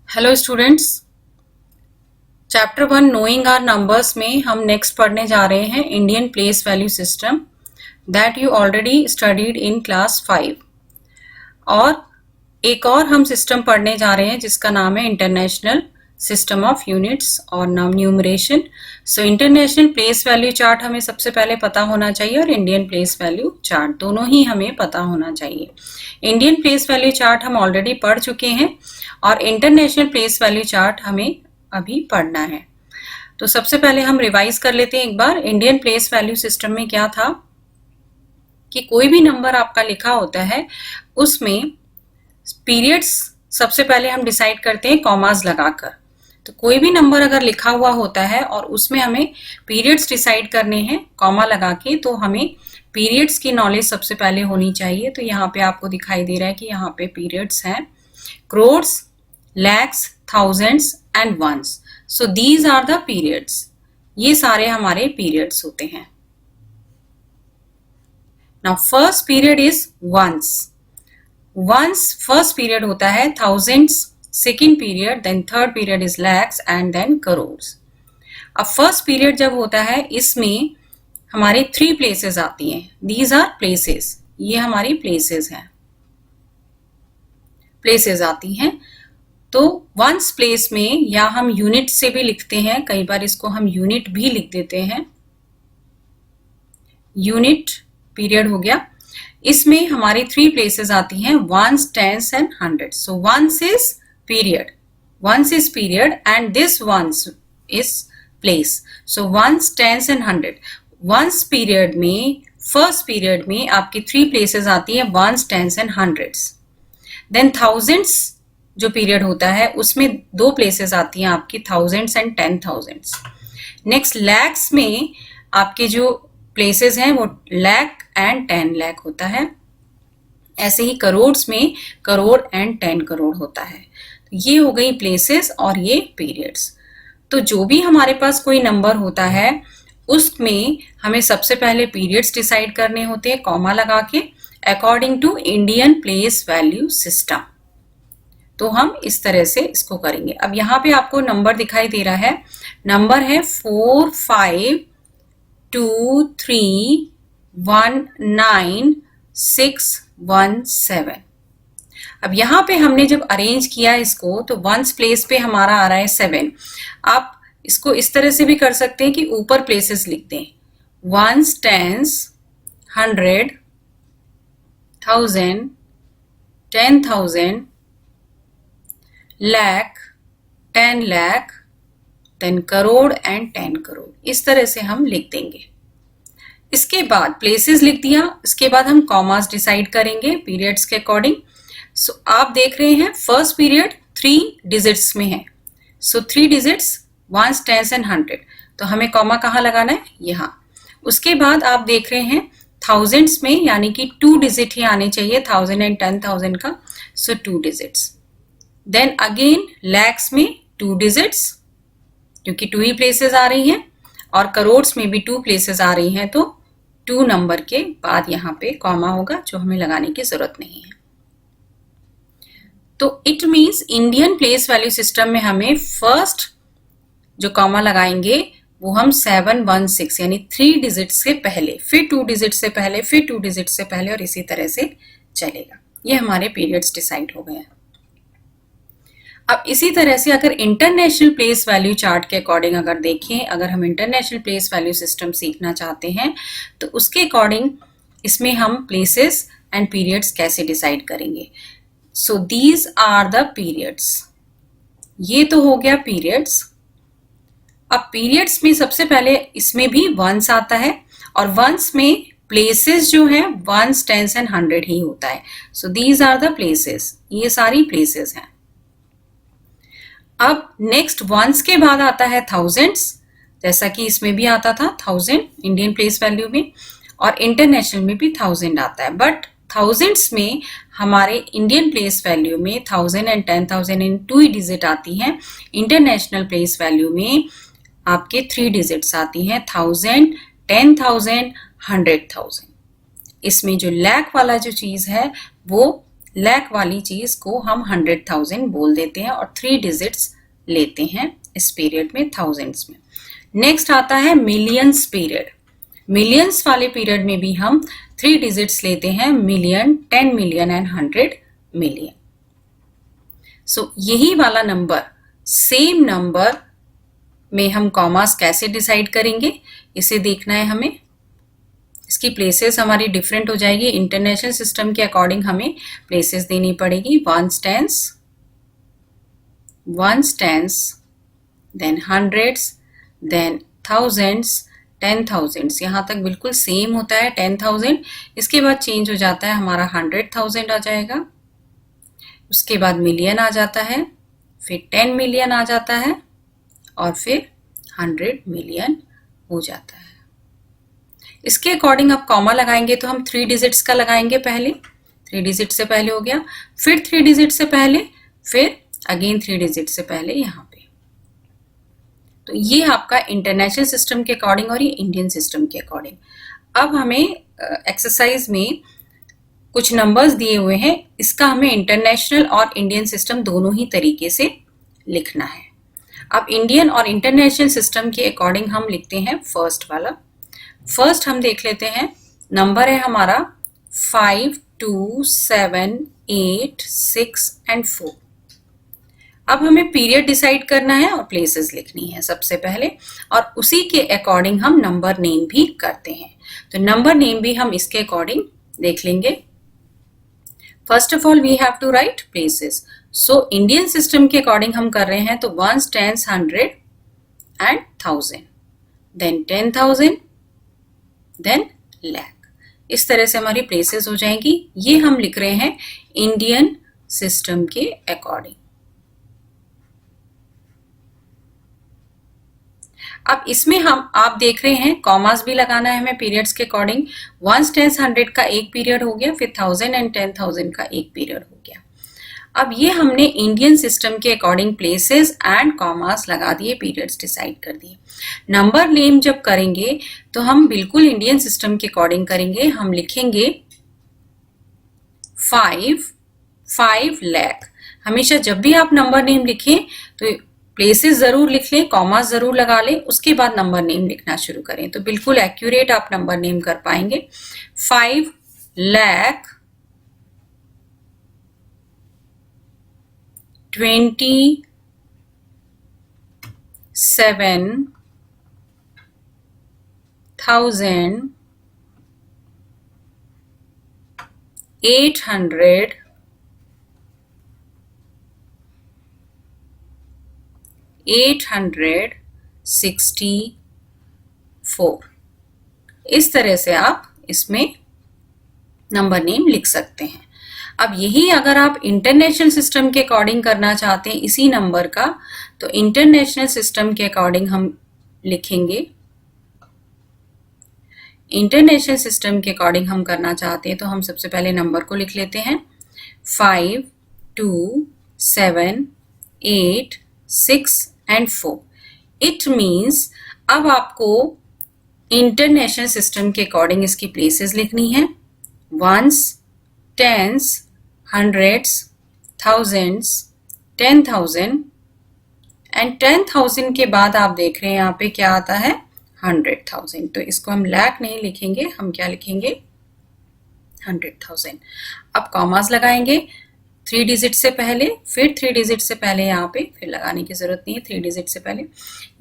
Hello students, chapter 1 knowing our numbers में हम next पढ़ने जा रहे हैं Indian place value system that you already studied in class 5। और एक और हम सिस्टम पढ़ने जा रहे हैं जिसका नाम है इंटरनेशनल सिस्टम ऑफ यूनिट्स और नाम numeration. So international place value chart हमें सबसे पहले पता होना चाहिए और इंडियन प्लेस वैल्यू चार्ट दोनों ही हमें पता होना चाहिए। इंडियन प्लेस वैल्यू चार्ट हम ऑलरेडी पढ़ चुके हैं और इंटरनेशनल प्लेस वैल्यू चार्ट हमें अभी पढ़ना है। तो सबसे पहले हम रिवाइज कर लेते हैं एक बार। इंडियन प्लेस वैल्यू सिस्टम में क्या था कि कोई भी नंबर आपका लिखा होता है उसमें पीरियड्स सबसे पहले हम डिसाइड करते हैं कॉमास लगाकर। तो कोई भी नंबर अगर लिखा हुआ होता है और उसमें हमें पीरियड्स डिसाइड करने हैं कॉमा लगा के, तो हमें पीरियड्स की नॉलेज सबसे पहले होनी चाहिए। तो यहाँ पे आपको दिखाई दे रहा है कि यहाँ पे पीरियड्स हैं crores, lakhs, thousands and ones. So these are the periods. ये सारे हमारे periods होते हैं। Now first period is ones. Ones first period होता है thousands, second period, then third period is lakhs and then crores. अब first period जब होता है इसमें हमारी 3 places आती हैं। These are places. ये हमारी places हैं, प्लेसेस आती हैं। तो वंस प्लेस में या हम यूनिट से भी लिखते हैं, कई बार इसको हम यूनिट भी लिख देते हैं। यूनिट पीरियड हो गया। इसमें हमारी 3 प्लेसेस आती हैं, ones, tens and hundred. So ones is period, ones is period and this ones is place. So ones, tens and hundred. Ones period में फर्स्ट पीरियड में आपकी 3 प्लेसेस आती है, ones, tens and hundreds. Then thousands जो period होता है उसमें 2 places आती हैं आपकी, thousands and 10,000s। Next lakhs में आपके जो प्लेसेस हैं वो लाख एंड 10 लाख होता है। ऐसे ही करोड्स में करोड़ एंड 10 करोड़ होता है। ये हो गई प्लेसेस और ये पीरियड्स। तो जो भी हमारे पास कोई नंबर होता है उसमें हमें सबसे पहले पीरियड्स डिसाइड करने होते हैं कॉमा लगा के, according to Indian place value system. तो हम इस तरह से इसको करेंगे। अब यहाँ पे आपको नंबर दिखाई दे रहा है, नंबर है 4 5 2 3 1 9 6 1 7। अब यहाँ पे हमने जब अरेंज किया इसको तो वंस प्लेस पे हमारा आ रहा है 7। आप इसको इस तरह से भी कर सकते हैं कि ऊपर प्लेसेस लिख दें, ones, tens, 100, 1000, 10,000, lakh, 10 lakh, then crore and 10 crore. इस तरह से हम लिख देंगे। इसके बाद प्लेसेस लिख दिया, इसके बाद हम कॉमास डिसाइड करेंगे पीरियड्स के अकॉर्डिंग। सो आप देख रहे हैं फर्स्ट पीरियड 3 डिजिट्स में है। सो 3 डिजिट्स वंस, टेंस एंड 100। तो हमें कॉमा कहाँ लगाना है, यहाँ। उसके बाद आप देख रहे हैं थाउजेंड्स में, यानी कि 2 डिजिट ही आने चाहिए, 1000 एंड 10,000 का। सो 2 डिजिट्स। देन अगेन लैक्स में 2 डिजिट्स, क्योंकि 2 ही प्लेसेस आ रही हैं, और करोड्स में भी 2 प्लेसेस आ रही हैं। तो 2 नंबर के बाद यहाँ पे कॉमा होगा जो हमें लगाने की जरूरत नहीं है। तो it means Indian place value system में हमें फर्स्ट जो कॉमा लगाएंगे वो हम 716 यानी 3 डिजिट से पहले, फिर 2 डिजिट से पहले, फिर 2 डिजिट से पहले, और इसी तरह से चलेगा। ये हमारे पीरियड्स डिसाइड हो गए हैं। अब इसी तरह से अगर इंटरनेशनल प्लेस वैल्यू चार्ट के अकॉर्डिंग अगर देखें, अगर हम इंटरनेशनल प्लेस वैल्यू सिस्टम सीखना चाहते हैं तो उसके अकॉर्डिंग इसमें हम प्लेसेस एंड पीरियड्स कैसे डिसाइड करेंगे। So these are the periods. ये तो हो गया पीरियड्स। अब पीरियड्स में सबसे पहले इसमें भी वंस आता है, और वंस में प्लेसेस जो हैं वंस, टेंस एंड 100 ही होता है। So these are the places. ये सारी प्लेसेस हैं। अब नेक्स्ट वंस के बाद आता है थाउजेंड्स, जैसा कि इसमें भी आता था 1000 इंडियन प्लेस वैल्यू में, और इंटरनेशनल में भी 1000 आता है। बट थाउजेंड्स में हमारे इंडियन प्लेस वैल्यू में 1000 एंड 10,000 इन 2 ही डिजिट आती हैं। इंटरनेशनल प्लेस वैल्यू में आपके 3 डिजिट्स आती हैं, 1000, 10,000, 100,000। इसमें जो लाख वाला जो चीज है वो लाख वाली चीज को हम 100,000 बोल देते हैं और 3 डिजिट्स लेते हैं इस पीरियड में, थाउजेंड्स में। नेक्स्ट आता है मिलियंस पीरियड। मिलियंस वाले पीरियड में भी हम 3 डिजिट्स लेते हैं, मिलियन, 10 मिलियन एंड 100 मिलियन। सो यही वाला नंबर, सेम नंबर में हम कॉमास कैसे डिसाइड करेंगे, इसे देखना है हमें। इसकी प्लेसेस हमारी डिफरेंट हो जाएगी, इंटरनेशनल सिस्टम के अकॉर्डिंग हमें प्लेसेस देनी पड़ेगी। Ones, tens, then hundreds, then thousands, 10,000। यहाँ तक बिल्कुल सेम होता है 10,000। इसके बाद चेंज हो जाता है, हमारा 100,000 आ जाएगा, उसके बाद मिलियन आ जाता है, फिर 10 मिलियन आ जाता है और फिर 100 मिलियन हो जाता है। इसके अकॉर्डिंग आप कॉमा लगाएंगे तो हम 3 डिजिट्स का लगाएंगे पहले, 3 डिजिट से पहले हो गया, फिर 3 डिजिट से पहले, फिर अगेन 3 डिजिट से पहले यहाँ पे। तो ये आपका इंटरनेशनल सिस्टम के अकॉर्डिंग और ये इंडियन सिस्टम के अकॉर्डिंग। अब हमें एक्सरसाइज में कुछ नंबर्स दिए हुए हैं, इसका हमें इंटरनेशनल और इंडियन सिस्टम दोनों ही तरीके से लिखना है। अब इंडियन और इंटरनेशनल सिस्टम के अकॉर्डिंग हम लिखते हैं फर्स्ट वाला। फर्स्ट हम देख लेते हैं, नंबर है हमारा 5, 2, 7, 8, 6 एंड 4। अब हमें पीरियड डिसाइड करना है और प्लेसेस लिखनी है सबसे पहले, और उसी के अकॉर्डिंग हम नंबर नेम भी करते हैं। तो नंबर नेम भी हम इसके अकॉर्डिंग देख लेंगे। First of all we have to write places. So Indian system के अकॉर्डिंग हम कर रहे हैं, तो ones, tens, 100 and 1000, then 10,000, then lakh. इस तरह से हमारी प्लेसेस हो जाएंगी। ये हम लिख रहे हैं इंडियन सिस्टम के अकॉर्डिंग। अब इसमें हम, आप देख रहे हैं, कॉमास भी लगाना है हमें पीरियड्स के अकॉर्डिंग। वंस, टेंस, 100 का एक पीरियड हो गया, फिर 1000 एंड 10,000 का एक पीरियड हो गया। अब ये हमने इंडियन सिस्टम के अकॉर्डिंग प्लेसेस एंड कॉमास लगा दिए, पीरियड्स डिसाइड कर दिए। नंबर नेम जब करेंगे तो हम बिल्कुल इंडियन सिस्टम के अकॉर्डिंग करेंगे। हम लिखेंगे 5 लाख। हमेशा जब भी आप नंबर नेम लिखें तो प्लेसेस जरूर लिख लें, कॉमास जरूर लगा लें, उसके बाद नंबर नेम लिखना शुरू करें, तो बिल्कुल एक्यूरेट आप नंबर नेम कर पाएंगे। 5 लाख 27,864। इस तरह से आप इसमें नंबर नेम लिख सकते हैं। अब यही अगर आप इंटरनेशनल सिस्टम के अकॉर्डिंग करना चाहते हैं इसी नंबर का, तो इंटरनेशनल सिस्टम के अकॉर्डिंग हम लिखेंगे। इंटरनेशनल सिस्टम के अकॉर्डिंग हम करना चाहते हैं तो हम सबसे पहले नंबर को लिख लेते हैं, 5, 2, 7, 8, 6 एंड 4। इट मीन्स अब आपको इंटरनेशनल सिस्टम के अकॉर्डिंग इसकी प्लेसेस लिखनी है। Ones, tens, hundreds, thousands, 10,000 and 10,000 के बाद आप देख रहे हैं यहाँ पे क्या आता है, 100,000। तो इसको हम लाख नहीं लिखेंगे, हम क्या लिखेंगे, 100,000। अब कॉमास लगाएंगे 3 डिजिट से पहले, फिर 3 डिजिट से पहले, यहाँ पे फिर लगाने की जरूरत नहीं है, 3 डिजिट से पहले।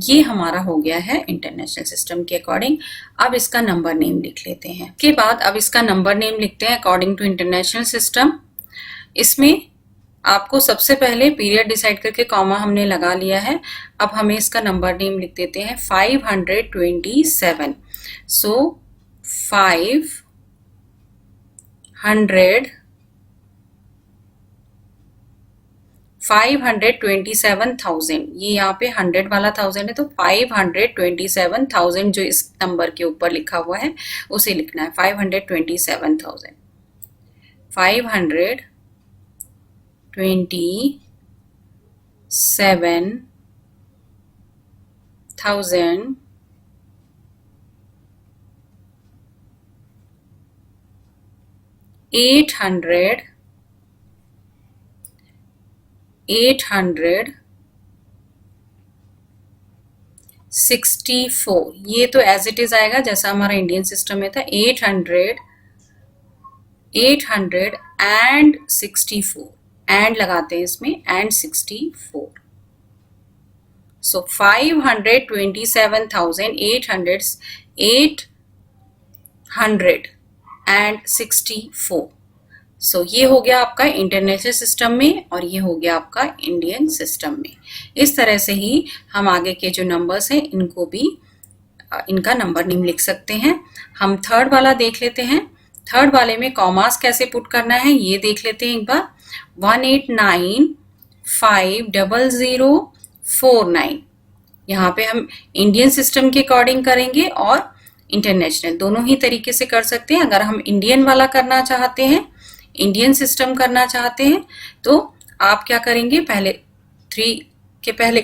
ये हमारा हो गया है इंटरनेशनल सिस्टम के अकॉर्डिंग। अब इसका नंबर नेम लिख लेते हैं। उसके बाद अब इसका नंबर नेम लिखते हैं अकॉर्डिंग टू इंटरनेशनल सिस्टम। इसमें आपको सबसे पहले पीरियड डिसाइड करके कॉमा हमने लगा लिया है। अब हमें इसका नंबर नेम लिख देते हैं 527। सो 527,000, ये यहाँ पे 100 वाला 1000 है, तो 527,000 जो इस नंबर के ऊपर लिखा हुआ है उसे लिखना है, 527,000। 527,000 864 864, ये तो एज इट इज आएगा जैसा हमारा इंडियन सिस्टम में था, 864 एंड लगाते हैं इसमें, एंड 64. So 527,864. सो ये हो गया आपका इंटरनेशनल सिस्टम में और ये हो गया आपका इंडियन सिस्टम में. इस तरह से ही हम आगे के जो नंबर्स हैं इनको भी इनका नंबर नेम लिख सकते हैं. हम थर्ड वाला देख लेते हैं. थर्ड वाले में कॉमास कैसे पुट करना है ये देख लेते हैं एक बार. 189,500,49. यहाँ पे हम इंडियन सिस्टम के अकॉर्डिंग करेंगे और इंटरनेशनल दोनों ही तरीके से कर सकते हैं. अगर हम इंडियन वाला करना चाहते हैं, इंडियन सिस्टम करना चाहते हैं, तो आप क्या करेंगे, पहले 3 के पहले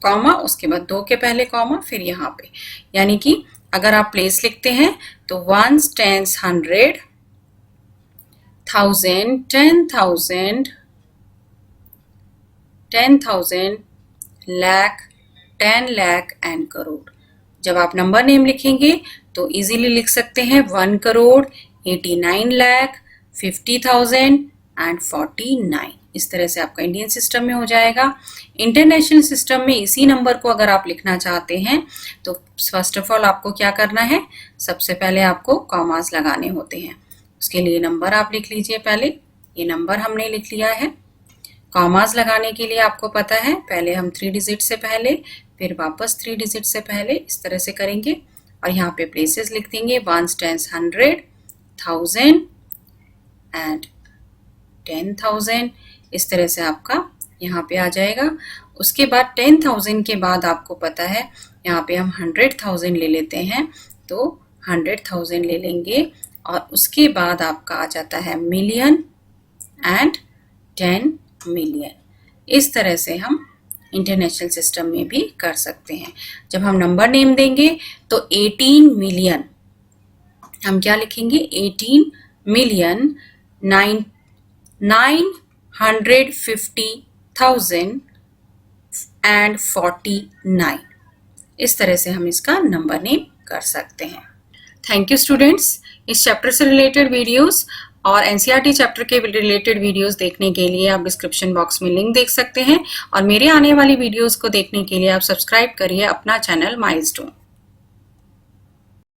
कॉमा, उसके बाद 2 के पहले कॉमा, फिर यहाँ पे, यानी कि अगर आप प्लेस लिखते हैं तो 1s, 10s, 100, 1000, 10,000, 10,000, lakh, 10 lakh and crore. जब आप नंबर नेम लिखेंगे तो इजीली लिख सकते हैं 1 करोड़, 89 लाख, 50,000 एंड 49. इस तरह से आपका इंडियन सिस्टम में हो जाएगा. इंटरनेशनल सिस्टम में इसी नंबर को अगर आप लिखना चाहते हैं तो फर्स्ट ऑफ ऑल आपको क्या करना है, सबसे पहले आपको कॉमास लगाने होते हैं. उसके लिए नंबर आप लिख लीजिए. पहले ये नंबर हमने लिख लिया है. कॉमास लगाने के लिए आपको पता है पहले हम 3 डिजिट से पहले, फिर वापस 3 डिजिट से पहले, इस तरह से करेंगे और यहाँ पे प्लेसेस लिख देंगे 1s, 10s, 100, 1000 एंड 10,000. इस तरह से आपका यहाँ पे आ जाएगा. उसके बाद 10,000 के बाद आपको पता है यहाँ पे हम 100,000 ले लेते हैं, तो 100,000 ले लेंगे और उसके बाद आपका आ जाता है मिलियन एंड 10 मिलियन. इस तरह से हम इंटरनेशनल सिस्टम में भी कर सकते हैं. जब हम नंबर नेम देंगे तो 18 मिलियन, हम क्या लिखेंगे, 18 मिलियन 950,000 एंड 49. इस तरह से हम इसका नंबर नेम कर सकते हैं. Thank you students. इस चैप्टर से रिलेटेड वीडियोस और एनसीईआरटी चैप्टर के रिलेटेड वीडियोस देखने के लिए आप डिस्क्रिप्शन बॉक्स में लिंक देख सकते हैं और मेरे आने वाली वीडियोस को देखने के लिए आप सब्सक्राइब करिए अपना चैनल माइलस्टोन.